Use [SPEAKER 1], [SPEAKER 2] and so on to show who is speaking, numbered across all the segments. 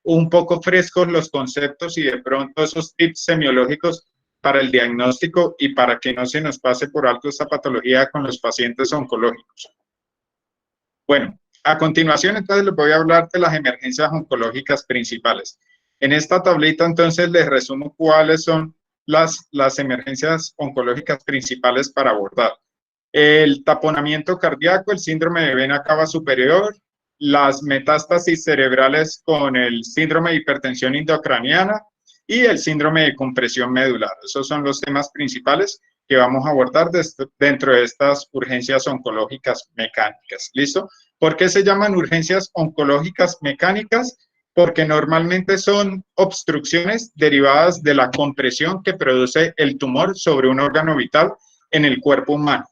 [SPEAKER 1] un poco frescos los conceptos y de pronto esos tips semiológicos para el diagnóstico y para que no se nos pase por alto esta patología con los pacientes oncológicos. Bueno, a continuación entonces les voy a hablar de las emergencias oncológicas principales. En esta tablita entonces les resumo cuáles son las emergencias oncológicas principales para abordar. El taponamiento cardíaco, el síndrome de vena cava superior, las metástasis cerebrales con el síndrome de hipertensión intracraniana y el síndrome de compresión medular. Esos son los temas principales que vamos a abordar dentro de estas urgencias oncológicas mecánicas. ¿Listo? ¿Por qué se llaman urgencias oncológicas mecánicas? Porque normalmente son obstrucciones derivadas de la compresión que produce el tumor sobre un órgano vital en el cuerpo humano.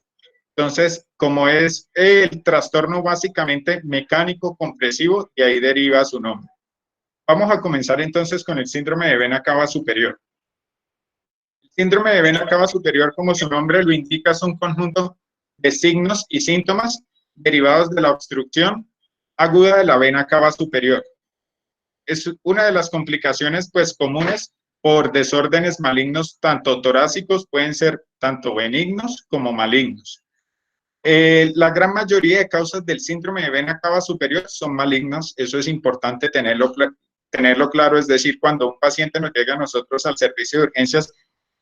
[SPEAKER 1] Entonces, como es el trastorno básicamente mecánico compresivo, y ahí deriva su nombre. Vamos a comenzar entonces con el síndrome de vena cava superior. El síndrome de vena cava superior, como su nombre lo indica, es un conjunto de signos y síntomas derivados de la obstrucción aguda de la vena cava superior. Es una de las complicaciones pues comunes por desórdenes malignos, tanto torácicos, pueden ser tanto benignos como malignos. La gran mayoría de causas del síndrome de vena cava superior son malignas, eso es importante tenerlo claro, es decir, cuando un paciente nos llega a nosotros al servicio de urgencias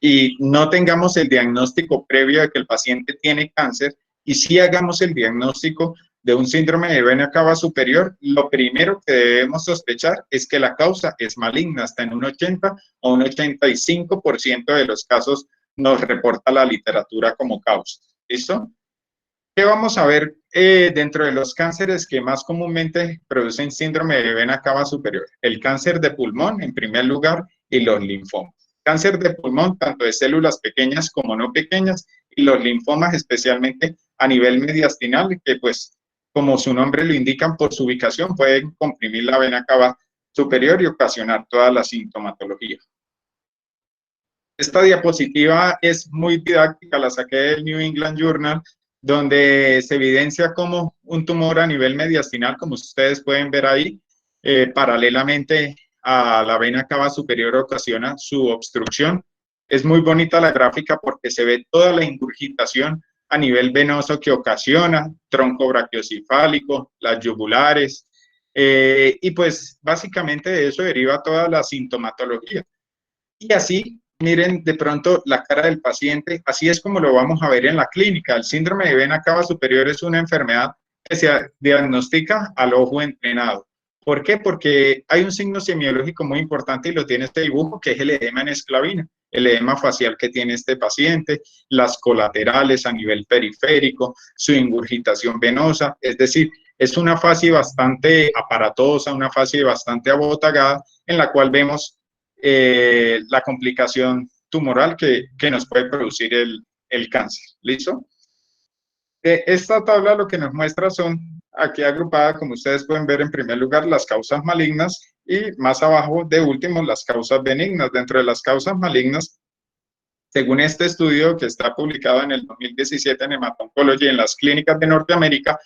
[SPEAKER 1] y no tengamos el diagnóstico previo de que el paciente tiene cáncer y sí hagamos el diagnóstico de un síndrome de vena cava superior, lo primero que debemos sospechar es que la causa es maligna, hasta en un 80 o un 85% de los casos nos reporta la literatura como causa. ¿Listo? ¿Qué vamos a ver dentro de los cánceres que más comúnmente producen síndrome de vena cava superior? El cáncer de pulmón, en primer lugar, y los linfomas. Cáncer de pulmón, tanto de células pequeñas como no pequeñas, y los linfomas especialmente a nivel mediastinal, que pues, como su nombre lo indican, por su ubicación pueden comprimir la vena cava superior y ocasionar toda la sintomatología. Esta diapositiva es muy didáctica, la saqué del New England Journal, donde se evidencia como un tumor a nivel mediastinal, como ustedes pueden ver ahí, paralelamente a la vena cava superior ocasiona su obstrucción. Es muy bonita la gráfica porque se ve toda la ingurgitación a nivel venoso que ocasiona, tronco brachiocefálico, las yugulares, y pues básicamente de eso deriva toda la sintomatología. Y así, miren de pronto la cara del paciente, así es como lo vamos a ver en la clínica. El síndrome de vena cava superior es una enfermedad que se diagnostica al ojo entrenado. ¿Por qué? Porque hay un signo semiológico muy importante y lo tiene este dibujo, que es el edema en esclavina, el edema facial que tiene este paciente, las colaterales a nivel periférico, su ingurgitación venosa, es decir, es una fase bastante aparatosa, una fase bastante abotagada, en la cual vemos la complicación tumoral que nos puede producir el cáncer. ¿Listo? Esta tabla lo que nos muestra son, aquí agrupadas, como ustedes pueden ver, en primer lugar, las causas malignas y más abajo, de último, las causas benignas. Dentro de las causas malignas, según este estudio que está publicado en el 2017 en Hemato-Oncology en las clínicas de Norteamérica,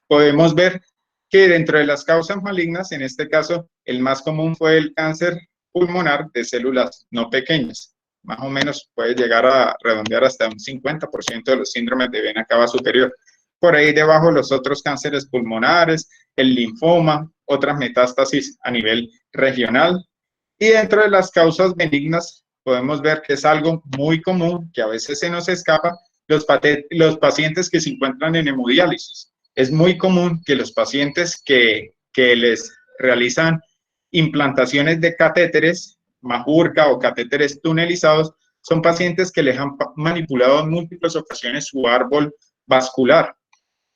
[SPEAKER 1] podemos ver que dentro de las causas malignas, en este caso, el más común fue el cáncer pulmonar de células no pequeñas. Más o menos puede llegar a redondear hasta un 50% de los síndromes de vena cava superior. Por ahí debajo los otros cánceres pulmonares, el linfoma, otras metástasis a nivel regional. Y dentro de las causas benignas podemos ver que es algo muy común, que a veces se nos escapa, los pacientes que se encuentran en hemodiálisis. Es muy común que los pacientes que les realizan implantaciones de catéteres, majurca o catéteres tunelizados, son pacientes que les han manipulado en múltiples ocasiones su árbol vascular.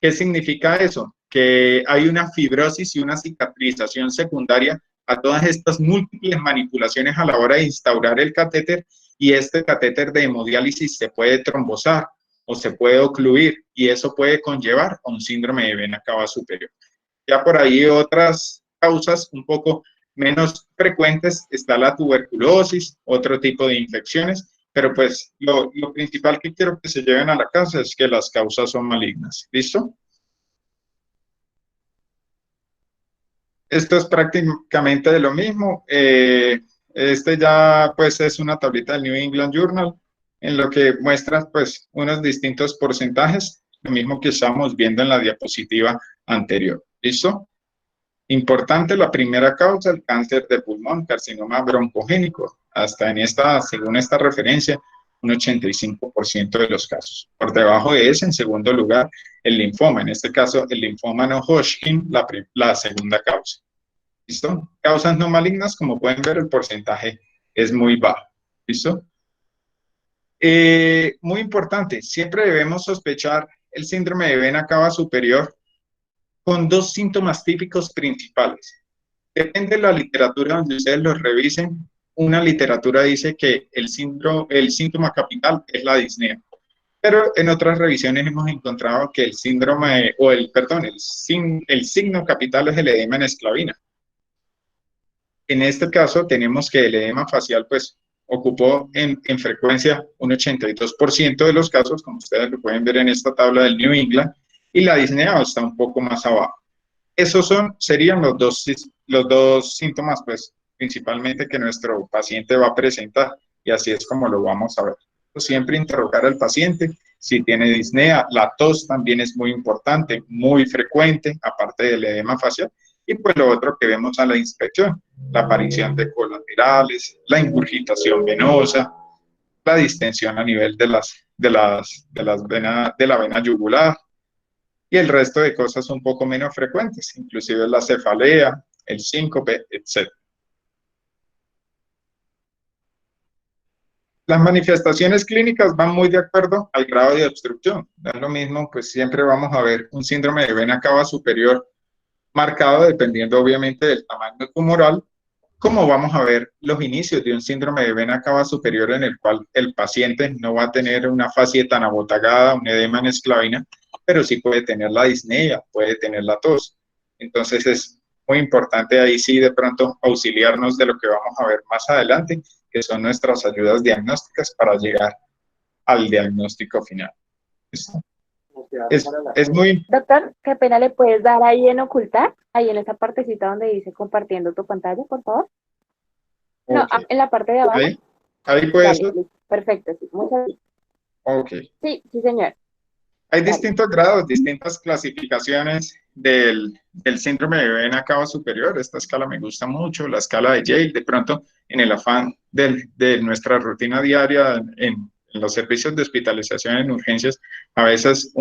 [SPEAKER 1] ¿Qué significa eso? Que hay una fibrosis y una cicatrización secundaria a todas estas múltiples manipulaciones a la hora de instaurar el catéter, y este catéter de hemodiálisis se puede trombosar o se puede ocluir y eso puede conllevar a un síndrome de vena cava superior. Ya por ahí otras causas un poco menos frecuentes está la tuberculosis, otro tipo de infecciones, pero pues lo principal que quiero que se lleven a la casa es que las causas son malignas. ¿Listo? Esto es prácticamente de lo mismo. Este ya pues es una tablita del New England Journal en lo que muestra pues unos distintos porcentajes, lo mismo que estábamos viendo en la diapositiva anterior. ¿Listo? Importante, la primera causa, el cáncer de pulmón, carcinoma broncogénico. Hasta en esta, según esta referencia, un 85% de los casos. Por debajo de ese, en segundo lugar, el linfoma. En este caso, el linfoma no Hodgkin, la segunda causa. ¿Listo? Causas no malignas, como pueden ver, el porcentaje es muy bajo. ¿Listo? Muy importante, siempre debemos sospechar el síndrome de vena cava superior con dos síntomas típicos principales. Depende de la literatura donde ustedes los revisen. Una literatura dice que el síntoma capital es la disnea, pero en otras revisiones hemos encontrado que el síndrome, o el, perdón, el signo capital es el edema en esclavina. En este caso tenemos que el edema facial pues ocupó en frecuencia un 82% de los casos, como ustedes lo pueden ver en esta tabla del New England, y la disnea está un poco más abajo. Esos serían los dos síntomas, pues, principalmente que nuestro paciente va a presentar, y así es como lo vamos a ver. Siempre interrogar al paciente si tiene disnea. La tos también es muy importante, muy frecuente, aparte del edema facial. Y pues lo otro que vemos a la inspección, la aparición de colaterales, la ingurgitación venosa, la distensión a nivel de la vena yugular, y el resto de cosas un poco menos frecuentes, inclusive la cefalea, el síncope, etc. Las manifestaciones clínicas van muy de acuerdo al grado de obstrucción. No es lo mismo, pues siempre vamos a ver un síndrome de vena cava superior marcado dependiendo obviamente del tamaño tumoral, como vamos a ver los inicios de un síndrome de vena cava superior en el cual el paciente no va a tener una fascie tan abotagada, un edema en esclavina, pero sí puede tener la disnea, puede tener la tos. Entonces es muy importante ahí sí de pronto auxiliarnos de lo que vamos a ver más adelante, que son nuestras ayudas diagnósticas para llegar al diagnóstico final. Es muy...
[SPEAKER 2] Doctor, qué pena, ¿le puedes dar ahí en ocultar? Ahí en esa partecita donde dice compartiendo tu pantalla, por favor. No,
[SPEAKER 1] Okay.
[SPEAKER 2] en la parte de abajo.
[SPEAKER 1] Ahí puede
[SPEAKER 2] Dale,
[SPEAKER 1] ser.
[SPEAKER 2] listo. Perfecto, sí. Muchas gracias.
[SPEAKER 1] Ok.
[SPEAKER 2] Sí, sí, señor.
[SPEAKER 1] Hay
[SPEAKER 2] Dale.
[SPEAKER 1] distintos grados, distintas clasificaciones del síndrome de vena cava superior. Esta escala me gusta mucho, la escala de Yale. De pronto, en el afán de nuestra rutina diaria en los servicios de hospitalización en urgencias, a veces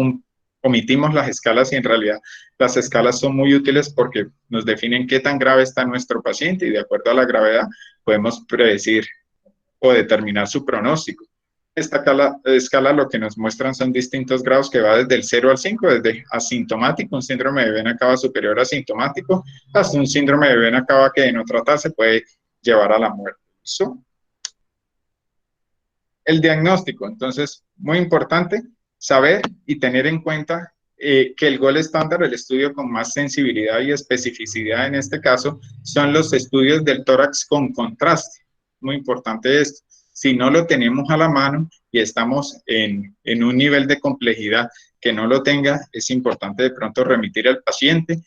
[SPEAKER 1] omitimos las escalas y en realidad las escalas son muy útiles porque nos definen qué tan grave está nuestro paciente y de acuerdo a la gravedad podemos predecir o determinar su pronóstico. Esta escala lo que nos muestran son distintos grados que va desde el 0 al 5, desde asintomático, un síndrome de vena cava superior asintomático, hasta un síndrome de vena cava que de no tratarse puede llevar a la muerte. ¿Listo? El diagnóstico, entonces, muy importante saber y tener en cuenta que el gold estándar, el estudio con más sensibilidad y especificidad en este caso, son los estudios del tórax con contraste. Muy importante esto. Si no lo tenemos a la mano y estamos en un nivel de complejidad que no lo tenga, es importante de pronto remitir al paciente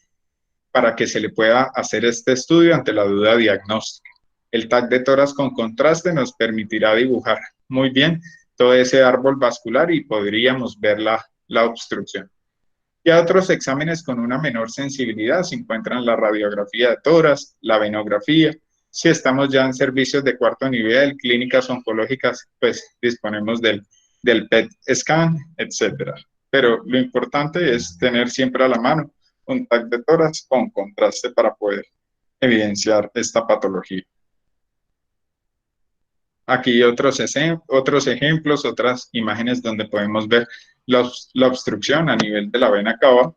[SPEAKER 1] para que se le pueda hacer este estudio ante la duda diagnóstica. El TAC de tórax con contraste nos permitirá dibujar muy bien todo ese árbol vascular y podríamos ver la obstrucción. Ya otros exámenes con una menor sensibilidad se encuentran la radiografía de tórax, la venografía. Si estamos ya en servicios de cuarto nivel, clínicas oncológicas, pues disponemos del PET scan, etcétera. Pero lo importante es tener siempre a la mano un TAC de tórax con contraste para poder evidenciar esta patología. Aquí otros ejemplos, otras imágenes donde podemos ver la obstrucción a nivel de la vena cava.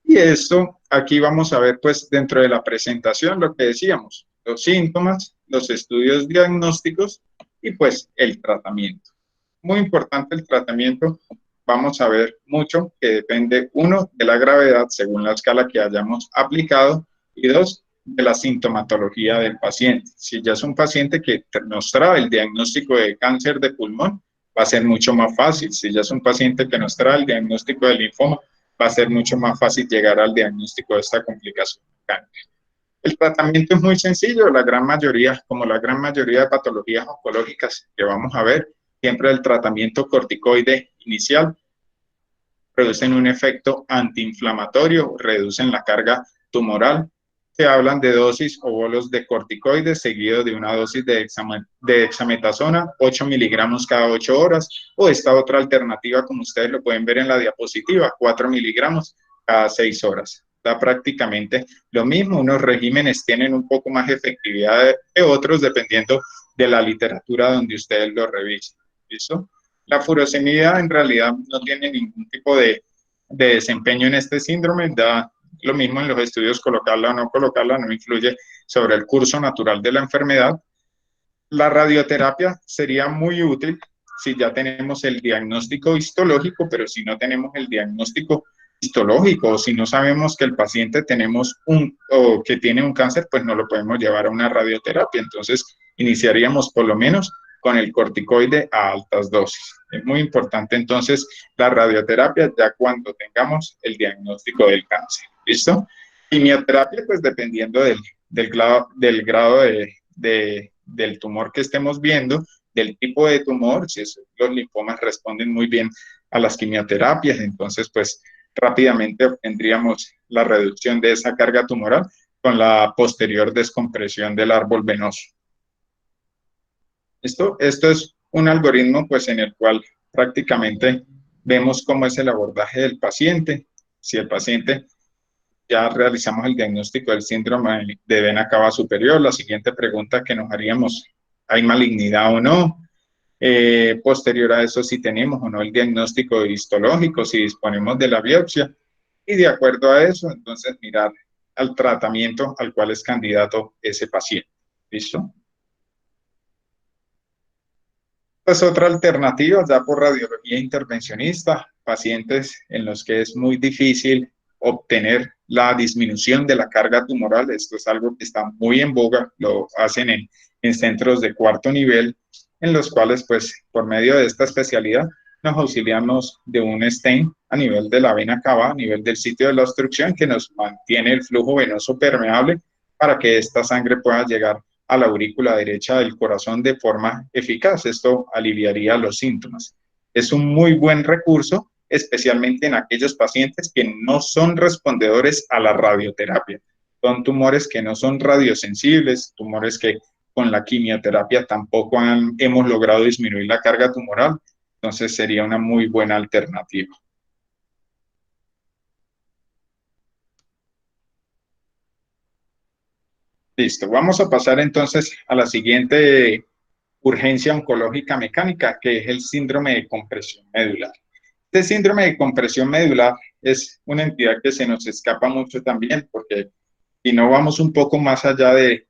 [SPEAKER 1] Y esto, aquí vamos a ver, pues, dentro de la presentación, lo que decíamos, los síntomas, los estudios diagnósticos y, pues, el tratamiento. Muy importante el tratamiento, vamos a ver mucho, que depende, uno, de la gravedad, según la escala que hayamos aplicado, y dos, de la sintomatología del paciente. Si ya es un paciente que nos trae el diagnóstico de cáncer de pulmón, va a ser mucho más fácil. Si ya es un paciente que nos trae el diagnóstico de linfoma, va a ser mucho más fácil llegar al diagnóstico de esta complicación mecánica. El tratamiento es muy sencillo, como la gran mayoría de patologías oncológicas que vamos a ver, siempre el tratamiento corticoide inicial producen un efecto antiinflamatorio, reducen la carga tumoral. Se hablan de dosis o bolos de corticoides seguido de una dosis de dexametasona, 8 miligramos cada 8 horas, o esta otra alternativa, como ustedes lo pueden ver en la diapositiva, 4 miligramos cada 6 horas. Da prácticamente lo mismo, unos regímenes tienen un poco más efectividad que otros dependiendo de la literatura donde ustedes lo revisen. ¿Listo? La furosemida en realidad no tiene ningún tipo de desempeño en este síndrome, da lo mismo en los estudios, colocarla o no colocarla, no influye sobre el curso natural de la enfermedad. La radioterapia sería muy útil si ya tenemos el diagnóstico histológico, pero si no tenemos el diagnóstico histológico o si no sabemos que el paciente o que tiene un cáncer, pues no lo podemos llevar a una radioterapia. Entonces, iniciaríamos por lo menos con el corticoide a altas dosis. Es muy importante entonces la radioterapia ya cuando tengamos el diagnóstico del cáncer. ¿Listo? Quimioterapia, pues dependiendo del grado del tumor que estemos viendo, del tipo de tumor, si los linfomas responden muy bien a las quimioterapias, entonces pues rápidamente obtendríamos la reducción de esa carga tumoral con la posterior descompresión del árbol venoso. Esto es un algoritmo pues en el cual prácticamente vemos cómo es el abordaje del paciente. Si el paciente ya realizamos el diagnóstico del síndrome de vena cava superior, la siguiente pregunta que nos haríamos, ¿hay malignidad o no? Posterior a eso, si tenemos o no el diagnóstico histológico, si disponemos de la biopsia, y de acuerdo a eso, entonces mirar al tratamiento al cual es candidato ese paciente. ¿Listo? Pues otra alternativa, ya por radiología intervencionista, pacientes en los que es muy difícil obtener la disminución de la carga tumoral. Esto es algo que está muy en boga, lo hacen en centros de cuarto nivel, en los cuales, pues, por medio de esta especialidad, nos auxiliamos de un stent a nivel de la vena cava, a nivel del sitio de la obstrucción, que nos mantiene el flujo venoso permeable para que esta sangre pueda llegar a la aurícula derecha del corazón de forma eficaz. Esto aliviaría los síntomas. Es un muy buen recurso, especialmente en aquellos pacientes que no son respondedores a la radioterapia. Son tumores que no son radiosensibles, tumores que con la quimioterapia tampoco hemos logrado disminuir la carga tumoral. Entonces sería una muy buena alternativa. Listo, vamos a pasar entonces a la siguiente urgencia oncológica mecánica, que es el síndrome de compresión medular. Este síndrome de compresión medular es una entidad que se nos escapa mucho también, porque si no vamos un poco más allá de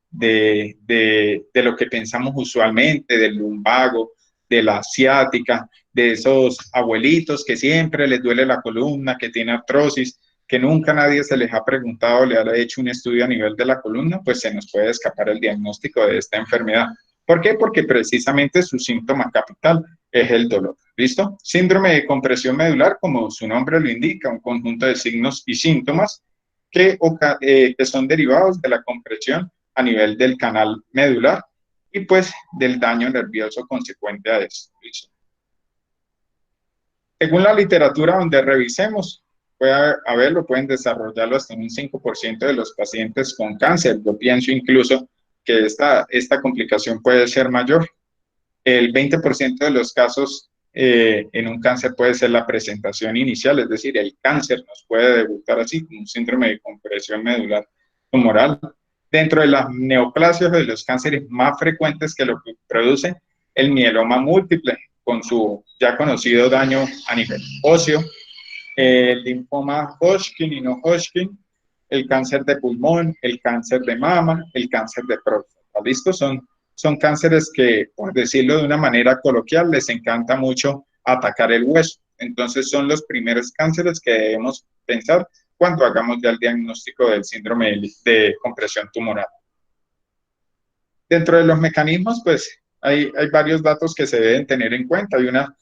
[SPEAKER 1] lo que pensamos usualmente, del lumbago, de la ciática, de esos abuelitos que siempre les duele la columna, que tiene artrosis, que nunca nadie se les ha preguntado, le ha hecho un estudio a nivel de la columna, pues se nos puede escapar el diagnóstico de esta enfermedad. ¿Por qué? Porque precisamente su síntoma capital es el dolor. ¿Listo? Síndrome de compresión medular, como su nombre lo indica, un conjunto de signos y síntomas que son derivados de la compresión a nivel del canal medular y pues del daño nervioso consecuente a esto. ¿Listo? Según la literatura donde revisemos, pueden desarrollarlo hasta un 5% de los pacientes con cáncer. Yo pienso incluso que esta complicación puede ser mayor. El 20% de los casos en un cáncer puede ser la presentación inicial, es decir, el cáncer nos puede debutar así, como un síndrome de compresión medular tumoral. Dentro de las neoplasias o de los cánceres más frecuentes que lo que producen, el mieloma múltiple, con su ya conocido daño a nivel óseo, el linfoma Hodgkin y no Hodgkin, el cáncer de pulmón, el cáncer de mama, el cáncer de próstata. ¿Listo? Son cánceres que, por decirlo de una manera coloquial, les encanta mucho atacar el hueso. Entonces son los primeros cánceres que debemos pensar cuando hagamos ya el diagnóstico del síndrome de compresión tumoral. Dentro de los mecanismos, pues hay varios datos que se deben tener en cuenta. Hay una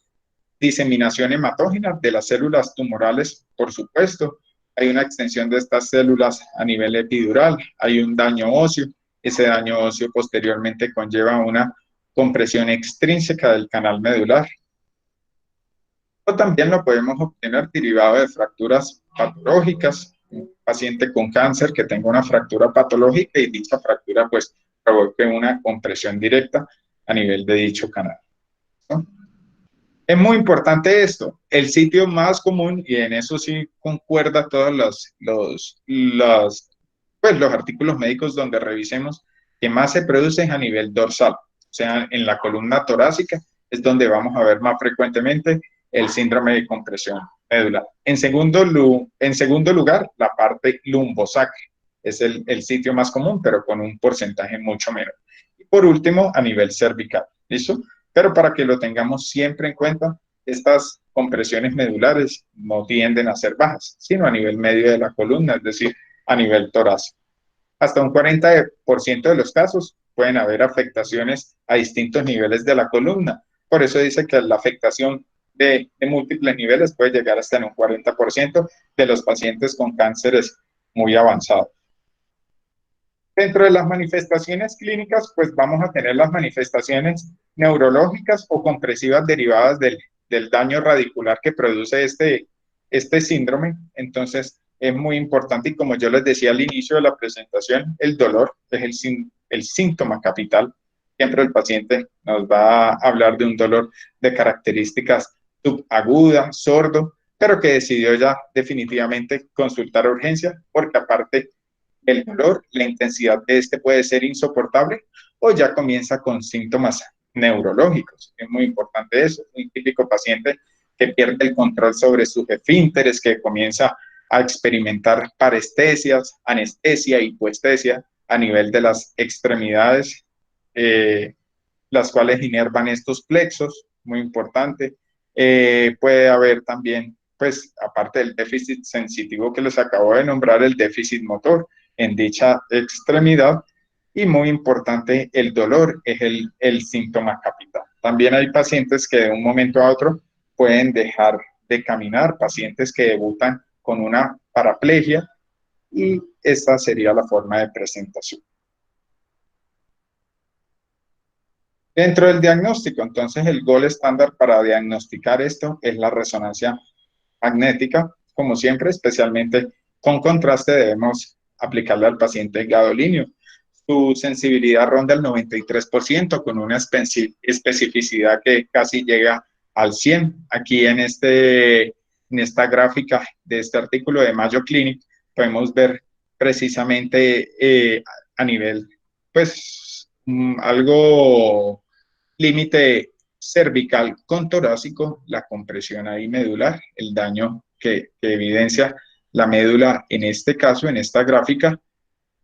[SPEAKER 1] diseminación hematógena de las células tumorales, por supuesto. Hay una extensión de estas células a nivel epidural, hay un daño óseo. Ese daño óseo posteriormente conlleva una compresión extrínseca del canal medular. O también lo podemos obtener derivado de fracturas patológicas. Un paciente con cáncer que tenga una fractura patológica y dicha fractura pues provoque una compresión directa a nivel de dicho canal, ¿no? Es muy importante esto. El sitio más común, y en eso sí concuerda todos los artículos médicos donde revisemos, que más se producen a nivel dorsal, o sea, en la columna torácica es donde vamos a ver más frecuentemente el síndrome de compresión medular. En segundo lugar, la parte lumbosacra es el sitio más común, pero con un porcentaje mucho menor. Y por último, a nivel cervical, ¿listo? Pero para que lo tengamos siempre en cuenta, estas compresiones medulares no tienden a ser bajas, sino a nivel medio de la columna, es decir, a nivel torácico. Hasta un 40% de los casos pueden haber afectaciones a distintos niveles de la columna. Por eso dice que la afectación de múltiples niveles puede llegar hasta en un 40% de los pacientes con cánceres muy avanzados. Dentro de las manifestaciones clínicas, pues vamos a tener las manifestaciones neurológicas o compresivas derivadas del daño radicular que produce este síndrome. Entonces, es muy importante, y como yo les decía al inicio de la presentación, el dolor es el síntoma capital. Siempre el paciente nos va a hablar de un dolor de características subaguda, sordo, pero que decidió ya definitivamente consultar a urgencia, porque aparte el dolor, la intensidad de este puede ser insoportable o ya comienza con síntomas neurológicos. Es muy importante eso. Un típico paciente que pierde el control sobre sus esfínteres, que comienza a experimentar parestesias, anestesia, hipoestesia a nivel de las extremidades, las cuales inervan estos plexos, muy importante. Puede haber también, pues, aparte del déficit sensitivo que les acabo de nombrar, el déficit motor en dicha extremidad, y muy importante, el dolor es el síntoma capital. También hay pacientes que de un momento a otro pueden dejar de caminar, pacientes que debutan con una paraplegia, y esta sería la forma de presentación. Dentro del diagnóstico, entonces, el gol estándar para diagnosticar esto es la resonancia magnética. Como siempre, especialmente con contraste, debemos aplicarle al paciente gadolíneo. Su sensibilidad ronda el 93%, con una especificidad que casi llega al 100%. Aquí en esta gráfica de este artículo de Mayo Clinic podemos ver precisamente a nivel, pues, algo límite cervical con torácico, la compresión ahí medular, el daño que evidencia la médula en este caso, en esta gráfica.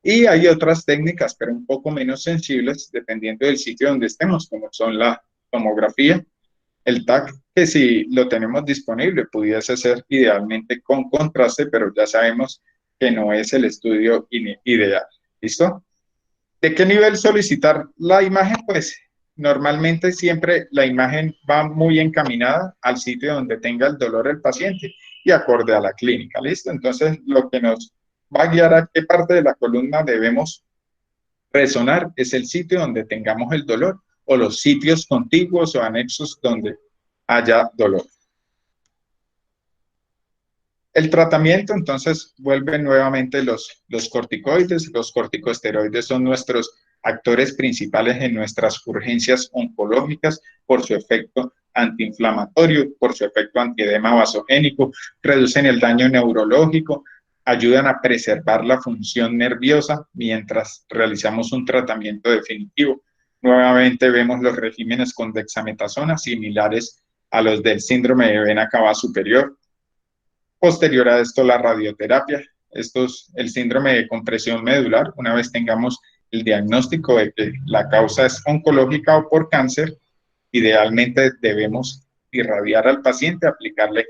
[SPEAKER 1] Y hay otras técnicas, pero un poco menos sensibles, dependiendo del sitio donde estemos, como son la tomografía, el TAC, que si lo tenemos disponible, pudiese ser idealmente con contraste, pero ya sabemos que no es el estudio ideal. ¿Listo? ¿De qué nivel solicitar la imagen? Pues normalmente siempre la imagen va muy encaminada al sitio donde tenga el dolor el paciente y acorde a la clínica, ¿listo? Entonces, lo que nos va a guiar a qué parte de la columna debemos resonar es el sitio donde tengamos el dolor o los sitios contiguos o anexos donde haya dolor. El tratamiento, entonces, vuelven nuevamente los corticoides. Los corticosteroides son nuestros actores principales en nuestras urgencias oncológicas por su efecto antiinflamatorio, por su efecto antiedema vasogénico, reducen el daño neurológico, ayudan a preservar la función nerviosa mientras realizamos un tratamiento definitivo. Nuevamente vemos los regímenes con dexametasona similares a los del síndrome de vena cava superior. Posterior a esto, la radioterapia. Esto es el síndrome de compresión medular. Una vez tengamos el diagnóstico de que la causa es oncológica o por cáncer, idealmente debemos irradiar al paciente, aplicarle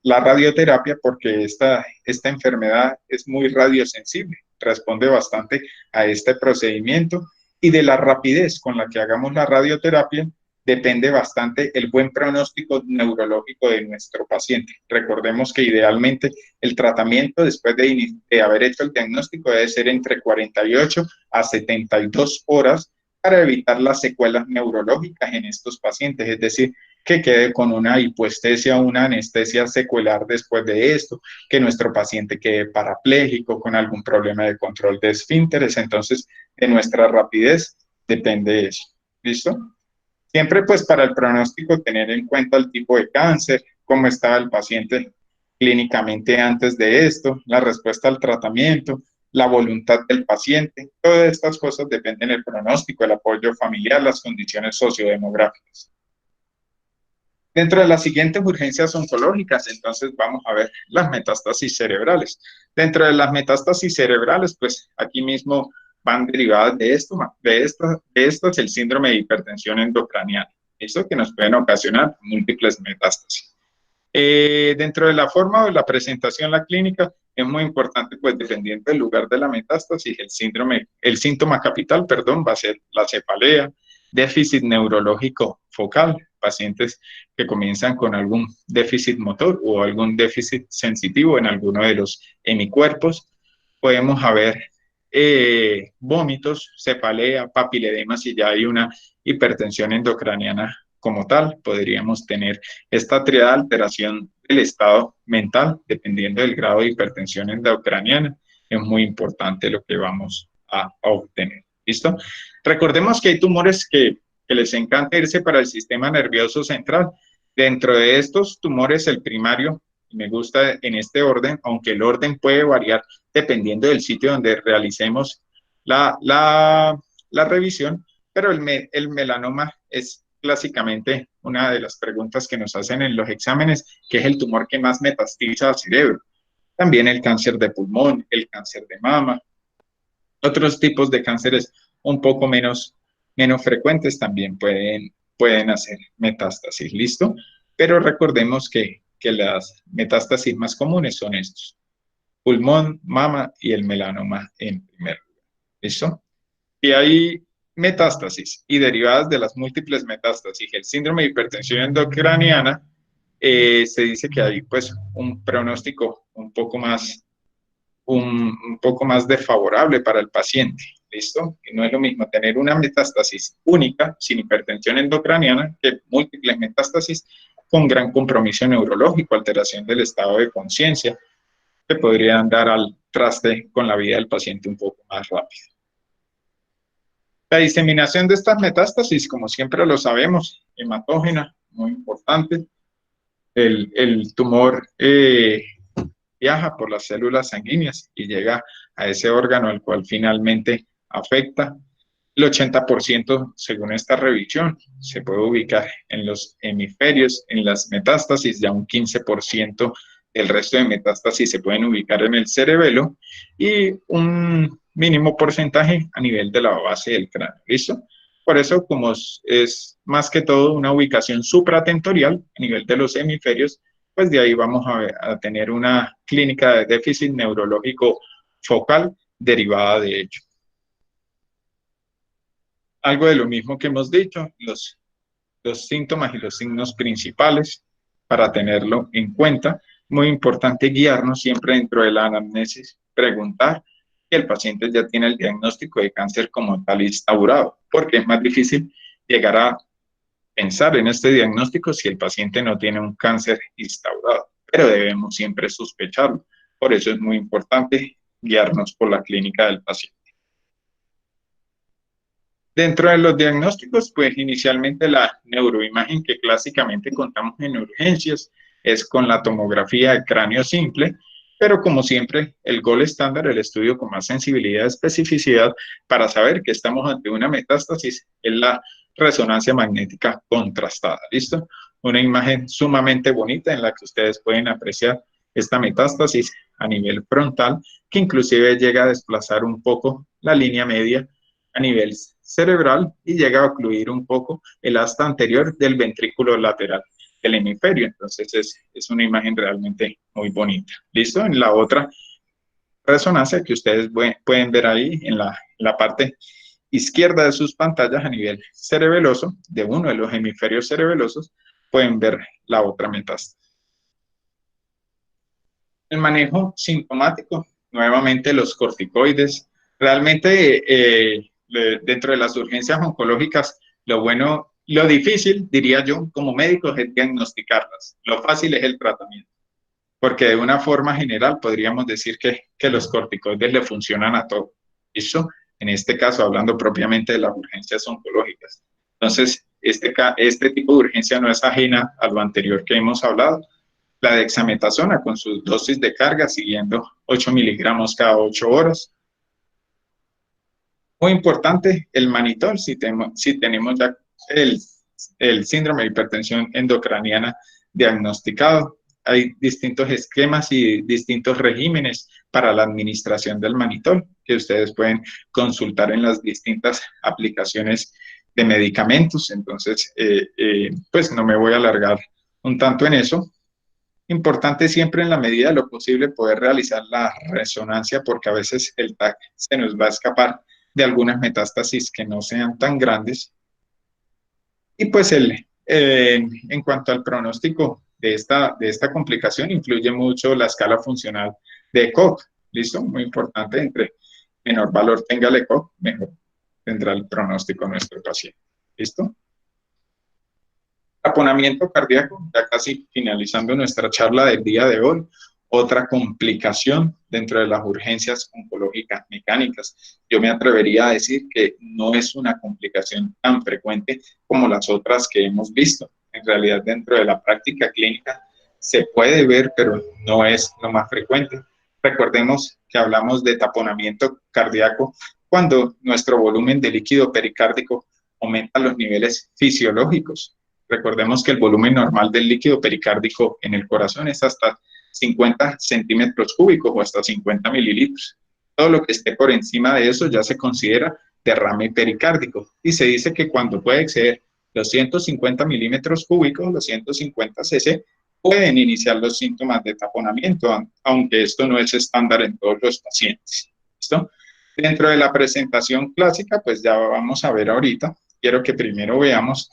[SPEAKER 1] la radioterapia, porque esta enfermedad es muy radiosensible, responde bastante a este procedimiento, y de la rapidez con la que hagamos la radioterapia depende bastante el buen pronóstico neurológico de nuestro paciente. Recordemos que idealmente el tratamiento después de haber hecho el diagnóstico debe ser entre 48 a 72 horas para evitar las secuelas neurológicas en estos pacientes, es decir, que quede con una hipoestesia o una anestesia secuelar después de esto, que nuestro paciente quede parapléjico con algún problema de control de esfínteres. Entonces, de nuestra rapidez depende eso. ¿Listo? Siempre pues para el pronóstico tener en cuenta el tipo de cáncer, cómo estaba el paciente clínicamente antes de esto, la respuesta al tratamiento, la voluntad del paciente. Todas estas cosas dependen del pronóstico, el apoyo familiar, las condiciones sociodemográficas. Dentro de las siguientes urgencias oncológicas, entonces vamos a ver las metástasis cerebrales. Dentro de las metástasis cerebrales, pues aquí mismo van derivadas de esto es el síndrome de hipertensión endocraniana. Eso que nos pueden ocasionar múltiples metástasis. Dentro de la forma o la presentación, la clínica, es muy importante, pues dependiendo del lugar de la metástasis, el síntoma capital, perdón, va a ser la cefalea, déficit neurológico focal, pacientes que comienzan con algún déficit motor o algún déficit sensitivo en alguno de los hemicuerpos. Podemos haber vómitos, cefalea, papiledema, si ya hay una hipertensión endocraniana como tal. Podríamos tener esta triada alteración del estado mental, dependiendo del grado de hipertensión endocraniana. Es muy importante lo que vamos a obtener. ¿Listo? Recordemos que hay tumores que les encanta irse para el sistema nervioso central. Dentro de estos tumores, el primario, me gusta en este orden, aunque el orden puede variar dependiendo del sitio donde realicemos la revisión, pero el melanoma es clásicamente una de las preguntas que nos hacen en los exámenes, que es el tumor que más metastiza al cerebro. También el cáncer de pulmón, el cáncer de mama, otros tipos de cánceres un poco menos frecuentes también pueden hacer metástasis, ¿listo? Pero recordemos que las metástasis más comunes son estos: pulmón, mama y el melanoma en primer lugar, ¿listo? Y hay metástasis y derivadas de las múltiples metástasis, el síndrome de hipertensión endocraniana, se dice que hay pues un pronóstico un poco más desfavorable para el paciente. ¿Listo? Y no es lo mismo tener una metástasis única sin hipertensión endocraniana que múltiples metástasis con gran compromiso neurológico, alteración del estado de conciencia, que podrían dar al traste con la vida del paciente un poco más rápido. La diseminación de estas metástasis, como siempre lo sabemos, hematógena, muy importante. El tumor viaja por las células sanguíneas y llega a ese órgano al cual finalmente afecta. El 80%, según esta revisión, se puede ubicar en los hemisferios, en las metástasis, ya un 15% del resto de metástasis se pueden ubicar en el cerebelo y un mínimo porcentaje a nivel de la base del cráneo. ¿Listo? Por eso, como es más que todo una ubicación supratentorial a nivel de los hemisferios, pues de ahí vamos a tener una clínica de déficit neurológico focal derivada de ello. Algo de lo mismo que hemos dicho, los síntomas y los signos principales para tenerlo en cuenta. Muy importante guiarnos siempre dentro de la anamnesis, preguntar que el paciente ya tiene el diagnóstico de cáncer como tal instaurado, porque es más difícil llegar a pensar en este diagnóstico si el paciente no tiene un cáncer instaurado, pero debemos siempre sospecharlo. Por eso es muy importante guiarnos por la clínica del paciente. Dentro de los diagnósticos, pues inicialmente la neuroimagen que clásicamente contamos en urgencias es con la tomografía de cráneo simple, pero como siempre, el gold estándar, el estudio con más sensibilidad y especificidad para saber que estamos ante una metástasis, es la resonancia magnética contrastada. ¿Listo? Una imagen sumamente bonita en la que ustedes pueden apreciar esta metástasis a nivel frontal, que inclusive llega a desplazar un poco la línea media a nivel cerebral y llega a ocluir un poco el asta anterior del ventrículo lateral del hemisferio. Entonces es una imagen realmente muy bonita. ¿Listo? En la otra resonancia que ustedes pueden ver ahí en la parte izquierda de sus pantallas a nivel cerebeloso, de uno de los hemisferios cerebelosos, pueden ver la otra metástasis. El manejo sintomático, nuevamente los corticoides. Realmente dentro de las urgencias oncológicas, lo difícil, diría yo, como médicos es diagnosticarlas. Lo fácil es el tratamiento, porque de una forma general podríamos decir que los corticoides le funcionan a todo. Eso, en este caso, hablando propiamente de las urgencias oncológicas. Entonces, este tipo de urgencia no es ajena a lo anterior que hemos hablado. La dexametasona con su dosis de carga siguiendo 8 miligramos cada 8 horas. Muy importante, el manitol, si tenemos ya el síndrome de hipertensión endocraniana diagnosticado. Hay distintos esquemas y distintos regímenes para la administración del manitol que ustedes pueden consultar en las distintas aplicaciones de medicamentos. Entonces, pues no me voy a alargar un tanto en eso. Importante siempre en la medida de lo posible poder realizar la resonancia porque a veces el TAC se nos va a escapar de algunas metástasis que no sean tan grandes. Y pues en cuanto al pronóstico de esta complicación, influye mucho la escala funcional de ECOG. ¿Listo? Muy importante, entre menor valor tenga el ECOG, mejor tendrá el pronóstico nuestro paciente. ¿Listo? Taponamiento cardíaco, ya casi finalizando nuestra charla del día de hoy, otra complicación dentro de las urgencias oncológicas mecánicas. Yo me atrevería a decir que no es una complicación tan frecuente como las otras que hemos visto. En realidad, dentro de la práctica clínica se puede ver, pero no es lo más frecuente. Recordemos que hablamos de taponamiento cardíaco cuando nuestro volumen de líquido pericárdico aumenta los niveles fisiológicos. Recordemos que el volumen normal del líquido pericárdico en el corazón es hasta 50 centímetros cúbicos o hasta 50 mililitros. Todo lo que esté por encima de eso ya se considera derrame pericárdico y se dice que cuando puede exceder los 150 milímetros cúbicos, los 150 cc, pueden iniciar los síntomas de taponamiento, aunque esto no es estándar en todos los pacientes. ¿Listo? Dentro de la presentación clásica, pues ya vamos a ver ahorita. Quiero que primero veamos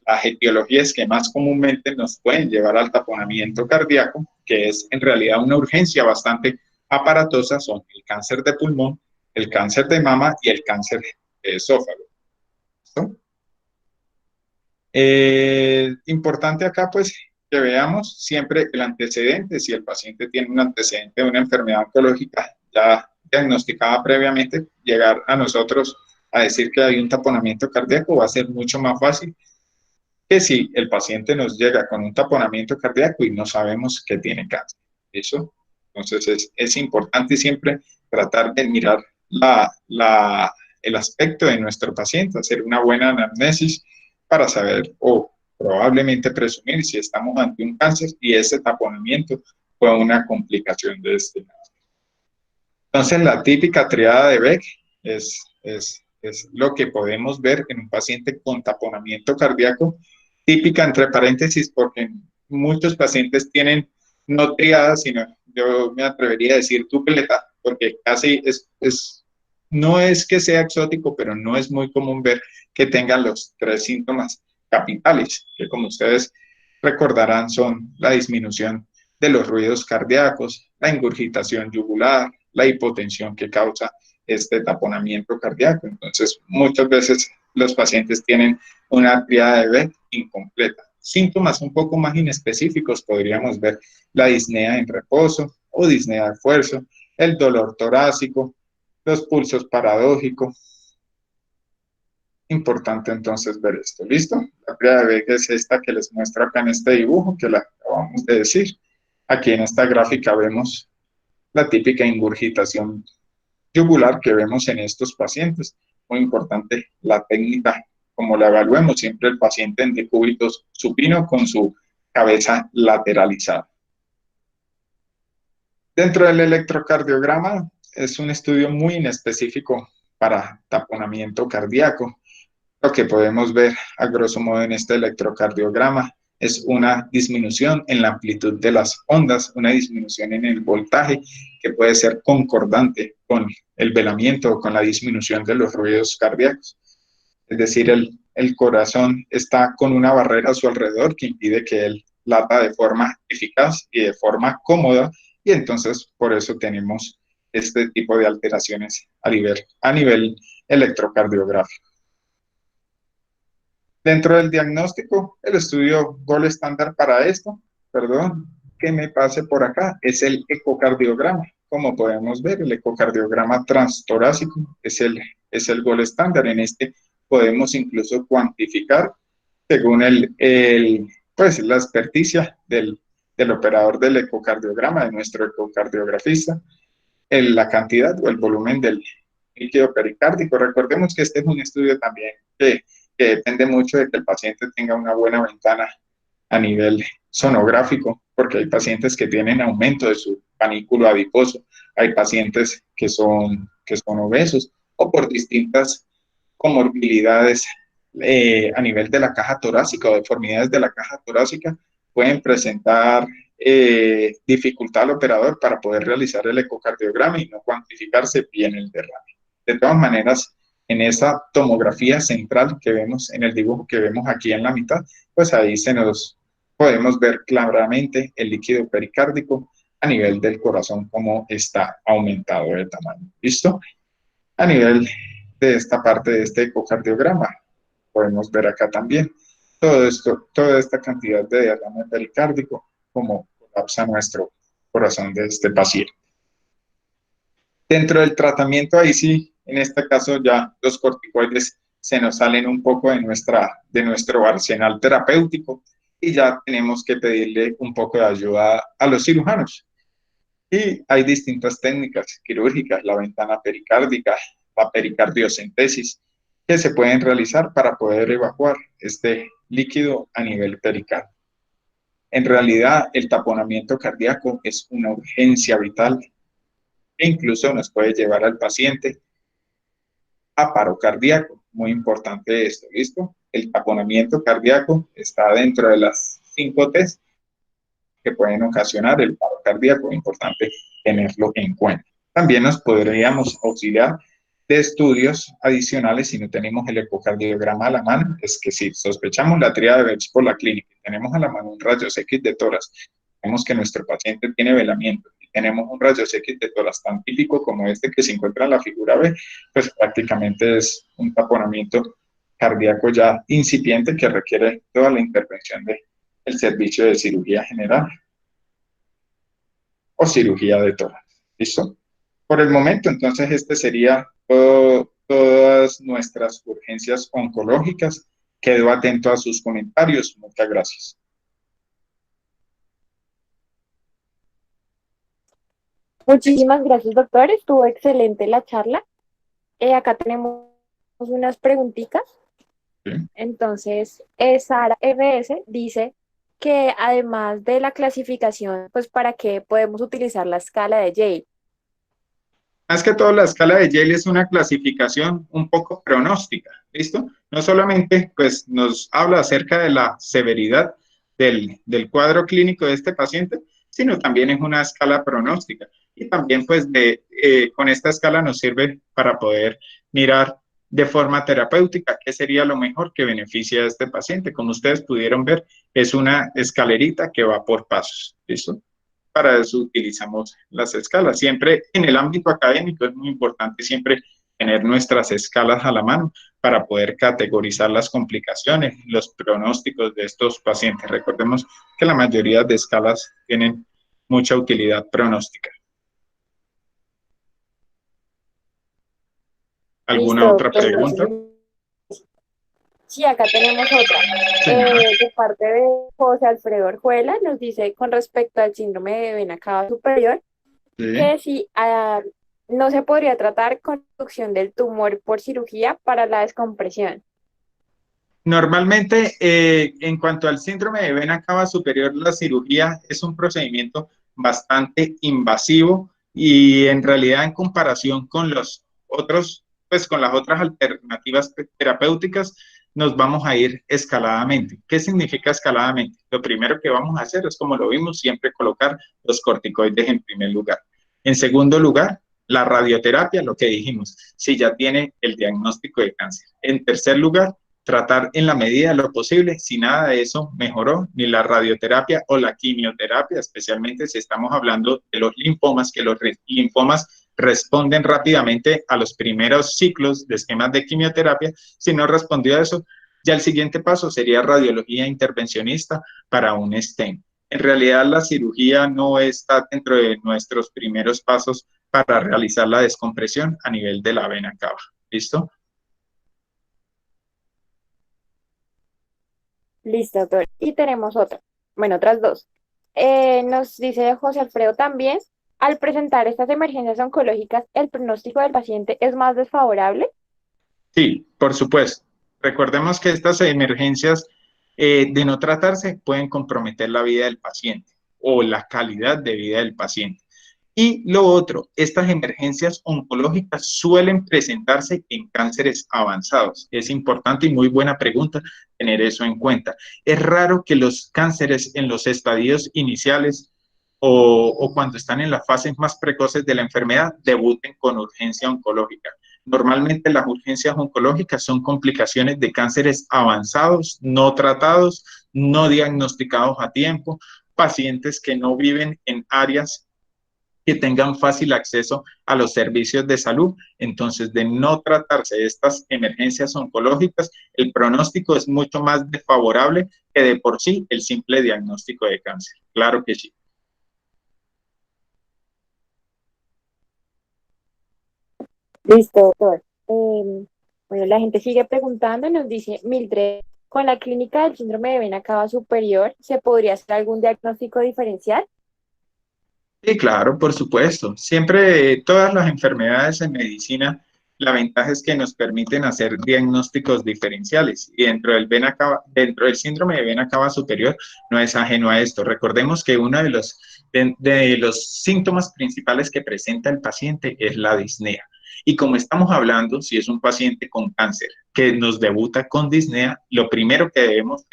[SPEAKER 1] las etiologías que más comúnmente nos pueden llevar al taponamiento cardíaco, que es en realidad una urgencia bastante aparatosa, son el cáncer de pulmón, el cáncer de mama y el cáncer de esófago. ¿Listo? Importante acá, pues, que veamos siempre el antecedente, si el paciente tiene un antecedente de una enfermedad oncológica ya diagnosticada previamente, llegar a nosotros a decir que hay un taponamiento cardíaco va a ser mucho más fácil que si el paciente nos llega con un taponamiento cardíaco y no sabemos que tiene cáncer. ¿Eso? Entonces es importante siempre tratar de mirar el aspecto de nuestro paciente, hacer una buena anamnesis para saber o probablemente presumir si estamos ante un cáncer y ese taponamiento fue una complicación de este cáncer. Entonces la típica triada de Beck es lo que podemos ver en un paciente con taponamiento cardíaco, típica entre paréntesis porque muchos pacientes tienen no triada, sino yo me atrevería a decir dupleta, porque casi no es que sea exótico, pero no es muy común ver que tengan los tres síntomas capitales, que como ustedes recordarán son la disminución de los ruidos cardíacos, la ingurgitación yugular, la hipotensión que causa este taponamiento cardíaco. Entonces, muchas veces los pacientes tienen una triada de Beck incompleta. Síntomas un poco más inespecíficos podríamos ver la disnea en reposo o disnea de esfuerzo, el dolor torácico, los pulsos paradójicos. Importante entonces ver esto. ¿Listo? La triada de Beck es esta que les muestro acá en este dibujo, que la acabamos de decir. Aquí en esta gráfica vemos la típica ingurgitación yugular que vemos en estos pacientes. Muy importante la técnica, como la evaluemos, siempre el paciente en decúbito supino con su cabeza lateralizada. Dentro del electrocardiograma es un estudio muy inespecífico para taponamiento cardíaco. Lo que podemos ver a grosso modo en este electrocardiograma es una disminución en la amplitud de las ondas, una disminución en el voltaje que puede ser concordante con el velamiento o con la disminución de los ruidos cardíacos. Es decir, el corazón está con una barrera a su alrededor que impide que él lata de forma eficaz y de forma cómoda, y entonces por eso tenemos este tipo de alteraciones a nivel electrocardiográfico. Dentro del diagnóstico, el estudio gold estándar para esto, perdón, que me pase por acá, es el ecocardiograma. Como podemos ver, el ecocardiograma transtorácico es el gold estándar. En este podemos incluso cuantificar, según pues, la experticia del operador del ecocardiograma, de nuestro ecocardiografista, la cantidad o el volumen del líquido pericárdico. Recordemos que este es un estudio también que depende mucho de que el paciente tenga una buena ventana a nivel sonográfico, porque hay pacientes que tienen aumento de su panículo adiposo, hay pacientes que son obesos o por distintas comorbilidades a nivel de la caja torácica o deformidades de la caja torácica pueden presentar dificultad al operador para poder realizar el ecocardiograma y no cuantificarse bien el derrame. De todas maneras, en esa tomografía central que vemos en el dibujo que vemos aquí en la mitad, pues ahí podemos ver claramente el líquido pericárdico a nivel del corazón, cómo está aumentado de tamaño. ¿Listo? A nivel de esta parte de este ecocardiograma, podemos ver acá también todo esto, toda esta cantidad de derrame pericárdico, como colapsa nuestro corazón de este paciente. Dentro del tratamiento, ahí sí, en este caso ya los corticoides se nos salen un poco de nuestro arsenal terapéutico y ya tenemos que pedirle un poco de ayuda a los cirujanos. Y hay distintas técnicas quirúrgicas, la ventana pericárdica, la pericardiocentesis, que se pueden realizar para poder evacuar este líquido a nivel pericárdico. En realidad, el taponamiento cardíaco es una urgencia vital e incluso nos puede llevar al paciente a paro cardíaco. Muy importante esto, ¿listo? El taponamiento cardíaco está dentro de las 5 T's que pueden ocasionar el paro cardíaco. Importante tenerlo en cuenta. También nos podríamos auxiliar de estudios adicionales si no tenemos el ecocardiograma a la mano. Es que si sospechamos la tríada de Bech por la clínica, tenemos a la mano un rayos X de tórax, vemos que nuestro paciente tiene velamiento y tenemos un rayos X de tórax tan típico como este que se encuentra en la figura B, pues prácticamente es un taponamiento cardíaco ya incipiente que requiere toda la intervención del servicio de cirugía general o cirugía de tórax. ¿Listo? Por el momento, entonces, este sería todas nuestras urgencias oncológicas. Quedo atento a sus comentarios. Muchas gracias.
[SPEAKER 2] Muchísimas gracias, doctor. Estuvo excelente la charla. Acá tenemos unas preguntitas. ¿Sí? Entonces, Sara RS dice que además de la clasificación, pues ¿para qué podemos utilizar la escala de Yale?
[SPEAKER 1] Más que todo, la escala de Yale es una clasificación un poco pronóstica, ¿listo? No solamente pues, nos habla acerca de la severidad del cuadro clínico de este paciente, sino también es una escala pronóstica. Y también pues con esta escala nos sirve para poder mirar de forma terapéutica qué sería lo mejor que beneficia a este paciente. Como ustedes pudieron ver, es una escalerita que va por pasos, ¿listo? Para eso utilizamos las escalas. Siempre en el ámbito académico es muy importante siempre tener nuestras escalas a la mano para poder categorizar las complicaciones, los pronósticos de estos pacientes. Recordemos que la mayoría de escalas tienen mucha utilidad pronóstica. ¿Alguna
[SPEAKER 2] Listo,
[SPEAKER 1] otra pregunta?
[SPEAKER 2] Sí, acá tenemos otra. De parte de José Alfredo Orjuela nos dice con respecto al síndrome de vena cava superior, sí, que si no se podría tratar con reducción del tumor por cirugía para la descompresión.
[SPEAKER 1] Normalmente, en cuanto al síndrome de vena cava superior, la cirugía es un procedimiento bastante invasivo y en realidad en comparación con los otros, pues con las otras alternativas terapéuticas, nos vamos a ir escaladamente. ¿Qué significa escaladamente? Lo primero que vamos a hacer es, como lo vimos, siempre colocar los corticoides en primer lugar. En segundo lugar, la radioterapia, lo que dijimos, si ya tiene el diagnóstico de cáncer. En tercer lugar, tratar en la medida de lo posible, si nada de eso mejoró, ni la radioterapia o la quimioterapia, especialmente si estamos hablando de los linfomas, que los linfomas responden rápidamente a los primeros ciclos de esquemas de quimioterapia. Si no respondió a eso, ya el siguiente paso sería radiología intervencionista para un stent. En realidad, la cirugía no está dentro de nuestros primeros pasos para realizar la descompresión a nivel de la vena cava. ¿Listo?
[SPEAKER 2] Listo, doctor. Y tenemos otra. Bueno, otras dos. Nos dice José Alfredo también, al presentar estas emergencias oncológicas, ¿el pronóstico del paciente es más desfavorable?
[SPEAKER 1] Sí, por supuesto. Recordemos que estas emergencias de no tratarse pueden comprometer la vida del paciente o la calidad de vida del paciente. Y lo otro, estas emergencias oncológicas suelen presentarse en cánceres avanzados. Es importante y muy buena pregunta tener eso en cuenta. Es raro que los cánceres en los estadios iniciales o cuando están en las fases más precoces de la enfermedad debuten con urgencia oncológica. Normalmente las urgencias oncológicas son complicaciones de cánceres avanzados, no tratados, no diagnosticados a tiempo, pacientes que no viven en áreas que tengan fácil acceso a los servicios de salud. Entonces, de no tratarse de estas emergencias oncológicas, el pronóstico es mucho más desfavorable que de por sí el simple diagnóstico de cáncer. Claro que sí.
[SPEAKER 2] Listo, doctor. Bueno, la gente sigue preguntando, nos dice Mildred, con la clínica del síndrome de vena cava superior, ¿se podría hacer algún diagnóstico diferencial?
[SPEAKER 1] Sí, claro, por supuesto. Siempre todas las enfermedades en medicina, la ventaja es que nos permiten hacer diagnósticos diferenciales y dentro del síndrome de vena cava superior no es ajeno a esto. Recordemos que uno de los síntomas principales que presenta el paciente es la disnea. Y como estamos hablando, si es un paciente con cáncer que nos debuta con disnea, lo primero que debemos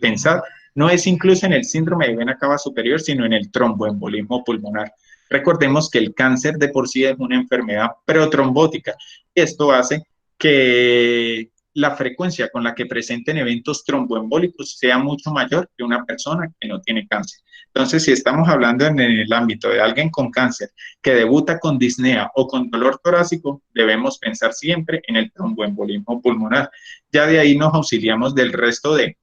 [SPEAKER 1] pensar no es incluso en el síndrome de vena cava superior, sino en el tromboembolismo pulmonar. Recordemos que el cáncer de por sí es una enfermedad protrombótica. Esto hace que la frecuencia con la que presenten eventos tromboembólicos sea mucho mayor que una persona que no tiene cáncer. Entonces, si estamos hablando en el ámbito de alguien con cáncer que debuta con disnea o con dolor torácico, debemos pensar siempre en el tromboembolismo pulmonar. Ya de ahí nos auxiliamos del resto de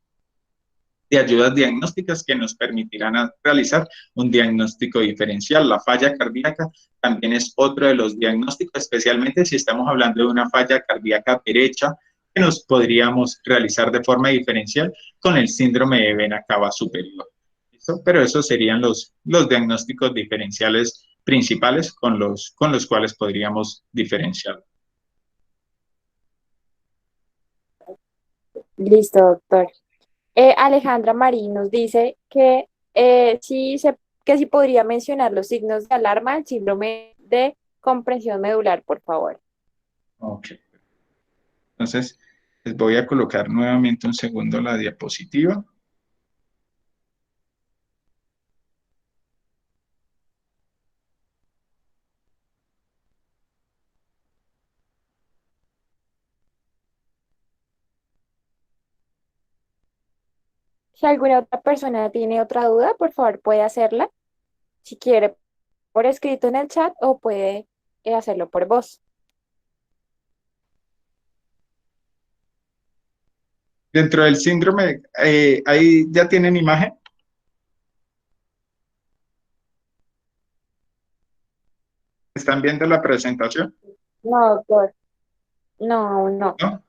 [SPEAKER 1] ayudas diagnósticas que nos permitirán realizar un diagnóstico diferencial. La falla cardíaca también es otro de los diagnósticos, especialmente si estamos hablando de una falla cardíaca derecha, que nos podríamos realizar de forma diferencial con el síndrome de vena cava superior. ¿Listo? Pero esos serían los diagnósticos diferenciales principales con los cuales podríamos diferenciar.
[SPEAKER 2] Listo, doctor. Alejandra Marín nos dice que que sí podría mencionar los signos de alarma del síndrome de comprensión medular, por favor.
[SPEAKER 1] Ok. Entonces, les voy a colocar nuevamente un segundo la diapositiva.
[SPEAKER 2] Si alguna otra persona tiene otra duda, por favor puede hacerla. Si quiere por escrito en el chat o puede hacerlo por voz.
[SPEAKER 1] Dentro del síndrome, ahí ya tienen imagen. ¿Están viendo la presentación?
[SPEAKER 2] No, doctor. No, no.
[SPEAKER 1] ¿No?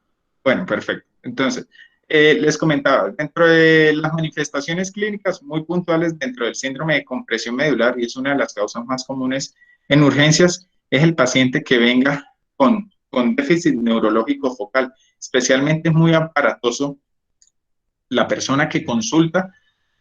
[SPEAKER 1] Bueno, perfecto. Entonces, les comentaba, dentro de las manifestaciones clínicas muy puntuales dentro del síndrome de compresión medular, y es una de las causas más comunes en urgencias, es el paciente que venga con déficit neurológico focal. Especialmente es muy aparatoso la persona que consulta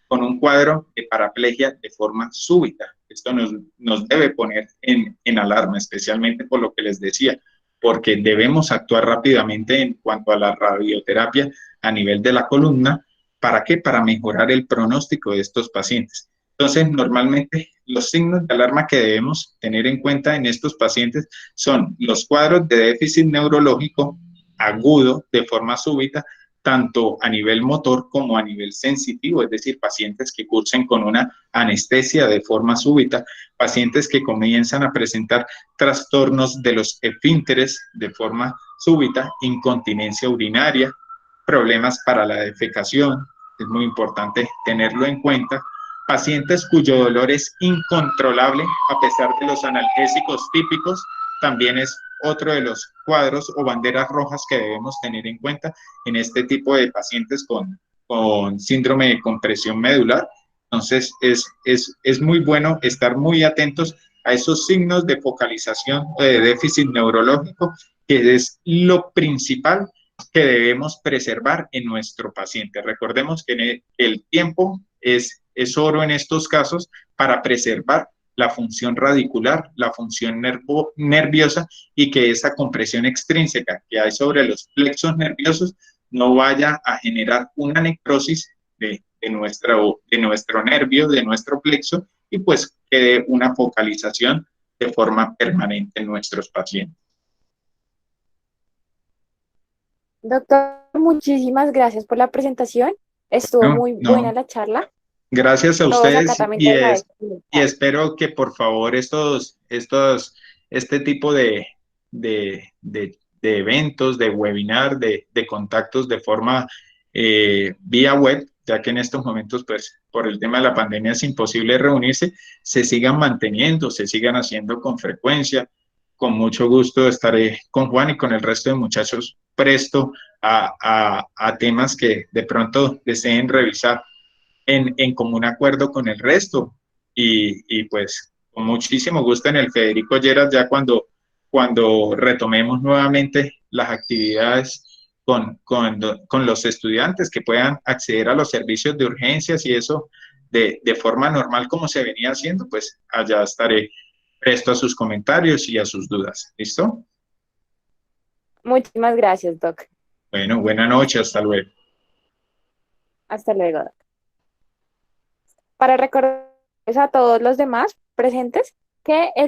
[SPEAKER 1] con un cuadro de paraplegia de forma súbita. Esto nos debe poner en alarma, especialmente por lo que les decía. porque debemos actuar rápidamente en cuanto a la radioterapia a nivel de la columna. ¿Para qué? Para mejorar el pronóstico de estos pacientes. Entonces, normalmente los signos de alarma que debemos tener en cuenta en estos pacientes son los cuadros de déficit neurológico agudo de forma súbita, tanto a nivel motor como a nivel sensitivo, es decir, pacientes que cursen con una anestesia de forma súbita, pacientes que comienzan a presentar trastornos de los esfínteres de forma súbita, incontinencia urinaria, problemas para la defecación, es muy importante tenerlo en cuenta, pacientes cuyo dolor es incontrolable a pesar de los analgésicos típicos, también es otro de los cuadros o banderas rojas que debemos tener en cuenta en este tipo de pacientes con síndrome de compresión medular. Entonces, es muy bueno estar muy atentos a esos signos de focalización o de déficit neurológico, que es lo principal que debemos preservar en nuestro paciente. Recordemos que el tiempo es oro en estos casos para preservar la función radicular, la función nerviosa y que esa compresión extrínseca que hay sobre los plexos nerviosos no vaya a generar una necrosis de nuestro nervio, de nuestro plexo y pues quede una focalización de forma permanente en nuestros pacientes.
[SPEAKER 2] Doctor, muchísimas gracias por la presentación. Estuvo
[SPEAKER 1] No,
[SPEAKER 2] muy buena
[SPEAKER 1] no.
[SPEAKER 2] la charla.
[SPEAKER 1] Gracias a
[SPEAKER 2] Todos acá
[SPEAKER 1] ustedes
[SPEAKER 2] también te agradecemos.
[SPEAKER 1] y espero que por favor este tipo de eventos, de webinar, de contactos de forma vía web, ya que en estos momentos, pues, por el tema de la pandemia es imposible reunirse, se sigan manteniendo, se sigan haciendo con frecuencia. Con mucho gusto estaré con Juan y con el resto de muchachos presto a temas que de pronto deseen revisar en común acuerdo con el resto. Y pues con muchísimo gusto en el Federico Lleras ya cuando retomemos nuevamente las actividades con los estudiantes que puedan acceder a los servicios de urgencias y eso de forma normal como se venía haciendo, pues allá estaré presto a sus comentarios y a sus dudas. ¿Listo?
[SPEAKER 2] Muchísimas gracias, Doc.
[SPEAKER 1] Bueno, buena noche, hasta luego.
[SPEAKER 2] Hasta luego, Doc. Para recordarles a todos los demás presentes que